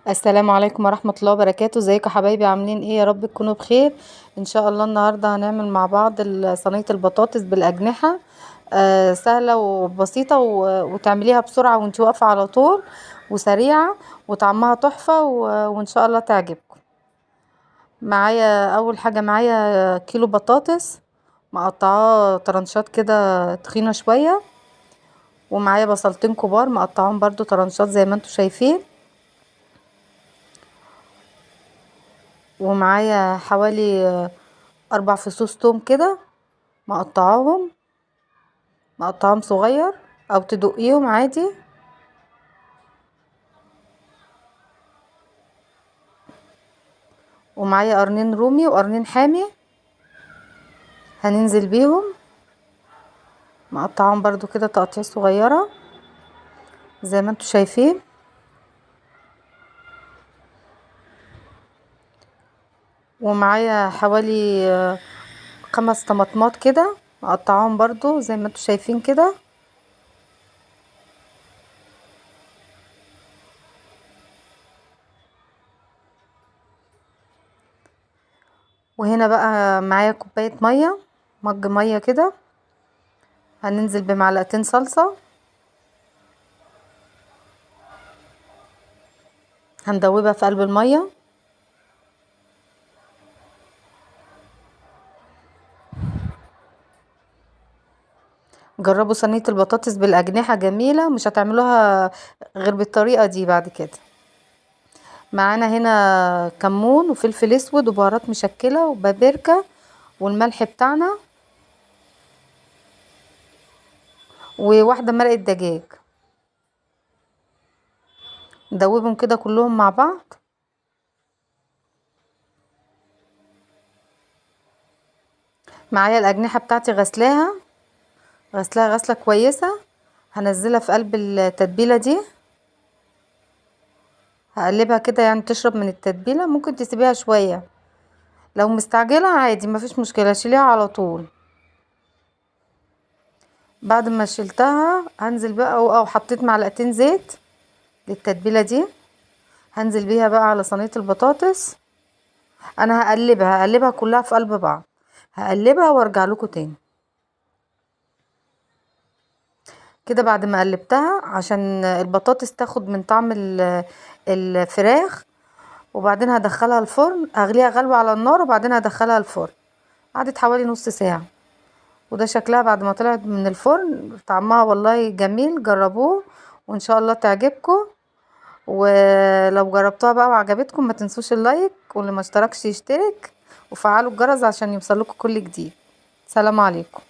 السلام عليكم ورحمة الله وبركاته. ازيكم يا حبايبي؟ عاملين ايه؟ يا رب تكونوا بخير ان شاء الله. النهاردة هنعمل مع بعض صينية البطاطس بالأجنحة. سهلة وبسيطة وتعمليها بسرعة وانت واقفة على طول، وسريعة وطعمها تحفة وان شاء الله تعجبكم. معايا اول حاجة، معايا كيلو بطاطس مقطعاه طرنشات كده تخينة شوية، ومعايا بصلتين كبار مقطعهم برضو طرنشات زي ما انتوا شايفين، ومعايا حوالي 4 فصوص توم كده مقطعاهم صغير او تدقيهم عادي. ومعايا قرنين رومي وقرنين حامي هننزل بيهم، مقطعاهم برضو كده تقطيع صغيرة زي ما انتوا شايفين. ومعايا حوالي 5 طماطمات كده مقطعاهم برضو زي ما انتوا شايفين كده. وهنا بقى معايا كوباية مية، مج مية كده، هننزل بمعلقتين صلصة، هندوبها في قلب المية. جربوا صينية البطاطس بالأجنحة، جميلة، مش هتعملوها غير بالطريقة دي بعد كده. معانا هنا كمون وفلفل اسود وبهارات مشكلة وبابريكا والملح بتاعنا، وواحدة مرقة دجاج. ندوبهم كده كلهم مع بعض. معايا الأجنحة بتاعتي غسلاها غسلة كويسة، هنزلها في قلب التتبيلة دي، هقلبها كده يعني تشرب من التتبيلة. ممكن تسيبيها شوية، لو مستعجلة عادي مفيش مشكلة، شيليها على طول. بعد ما شلتها هنزل بقى او حطيت معلقتين زيت للتتبيله دي، هنزل بيها بقى على صينيه البطاطس. انا هقلبها كلها في قلب بعض، هقلبها وارجع لكم تاني كده بعد ما قلبتها عشان البطاطس تاخد من طعم الفراخ. وبعدين هدخلها الفرن، اغليها غلوة على النار وبعدين هدخلها الفرن. قعدت حوالي نص ساعة، وده شكلها بعد ما طلعت من الفرن. طعمها والله جميل، جربوه وان شاء الله تعجبكم. ولو جربتوها بقى وعجبتكم ما تنسوش اللايك، واللي ما اشتركش يشترك وفعلوا الجرس عشان يوصلكوا كل جديد. سلام عليكم.